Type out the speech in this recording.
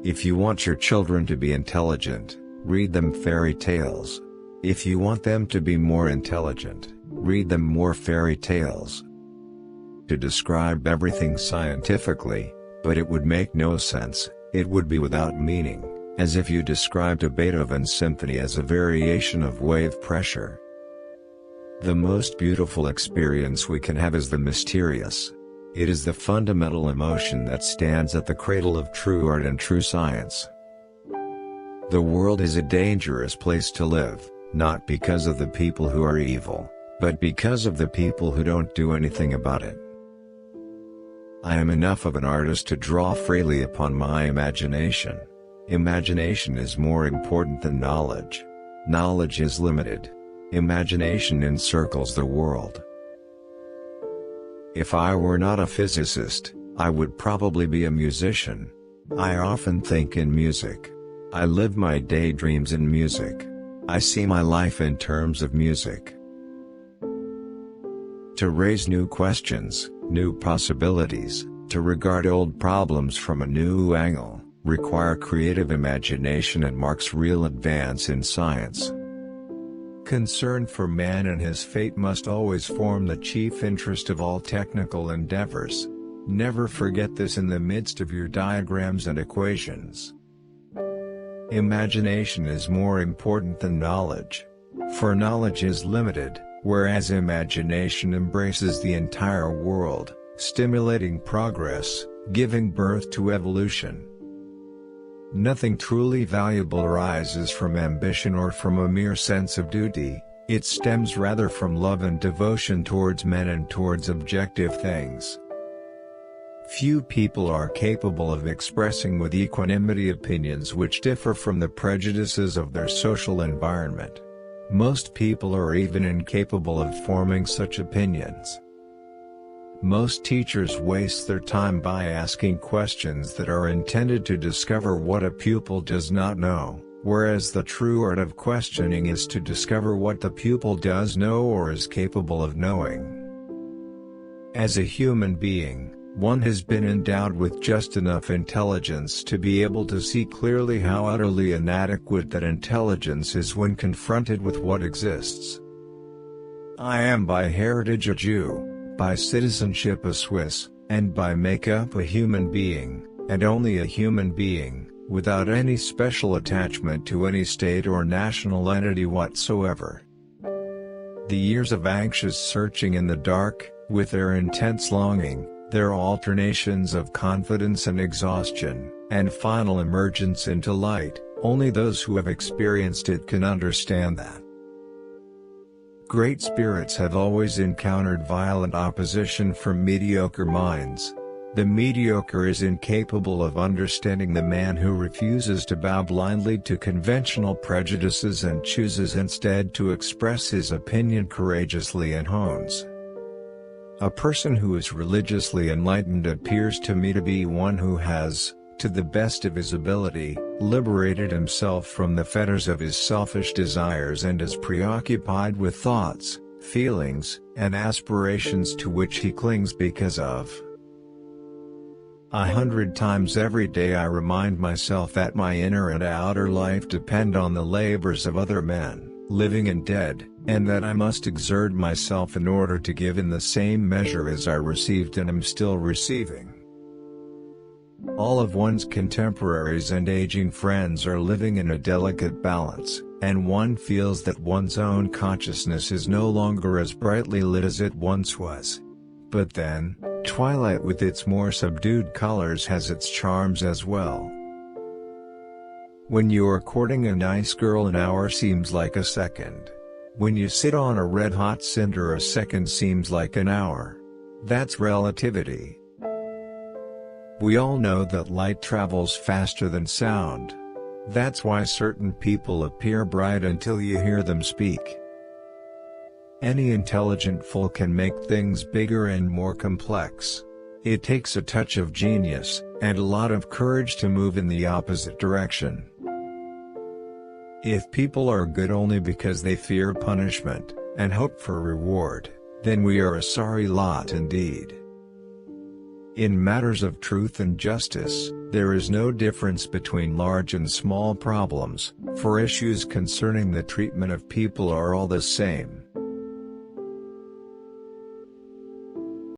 If you want your children to be intelligent, read them fairy tales. If you want them to be more intelligent, read them more fairy tales. To describe everything scientifically, but it would make no sense, it would be without meaning, as if you described a Beethoven symphony as a variation of wave pressure. The most beautiful experience we can have is the mysterious. It is the fundamental emotion that stands at the cradle of true art and true science. The world is a dangerous place to live, not because of the people who are evil, but because of the people who don't do anything about it. I am enough of an artist to draw freely upon my imagination. Imagination is more important than knowledge. Knowledge is limited. Imagination encircles the world. If I were not a physicist, I would probably be a musician. I often think in music. I live my daydreams in music. I see my life in terms of music. To raise new questions, new possibilities, to regard old problems from a new angle, require creative imagination and marks real advance in science. Concern for man and his fate must always form the chief interest of all technical endeavors. Never forget this in the midst of your diagrams and equations. Imagination is more important than knowledge. For knowledge is limited, whereas imagination embraces the entire world, stimulating progress, giving birth to evolution. Nothing truly valuable arises from ambition or from a mere sense of duty, it stems rather from love and devotion towards men and towards objective things. Few people are capable of expressing with equanimity opinions which differ from the prejudices of their social environment. Most people are even incapable of forming such opinions. Most teachers waste their time by asking questions that are intended to discover what a pupil does not know, whereas the true art of questioning is to discover what the pupil does know or is capable of knowing. As a human being, one has been endowed with just enough intelligence to be able to see clearly how utterly inadequate that intelligence is when confronted with what exists. I am by heritage a Jew, by citizenship a Swiss, and by makeup a human being, and only a human being, without any special attachment to any state or national entity whatsoever. The years of anxious searching in the dark, with their intense longing, their alternations of confidence and exhaustion, and final emergence into light, only those who have experienced it can understand that. Great spirits have always encountered violent opposition from mediocre minds. The mediocre is incapable of understanding the man who refuses to bow blindly to conventional prejudices and chooses instead to express his opinion courageously and hones. A person who is religiously enlightened appears to me to be one who has, to the best of his ability, liberated himself from the fetters of his selfish desires and is preoccupied with thoughts, feelings, and aspirations to which he clings because of. 100 times every day I remind myself that my inner and outer life depend on the labors of other men, living and dead, and that I must exert myself in order to give in the same measure as I received and am still receiving. All of one's contemporaries and aging friends are living in a delicate balance, and one feels that one's own consciousness is no longer as brightly lit as it once was. But then, twilight with its more subdued colors has its charms as well. When you are courting a nice girl, an hour seems like a second. When you sit on a red-hot cinder, a second seems like an hour. That's relativity. We all know that light travels faster than sound. That's why certain people appear bright until you hear them speak. Any intelligent fool can make things bigger and more complex. It takes a touch of genius, and a lot of courage to move in the opposite direction. If people are good only because they fear punishment, and hope for reward, then we are a sorry lot indeed. In matters of truth and justice, there is no difference between large and small problems, for issues concerning the treatment of people are all the same.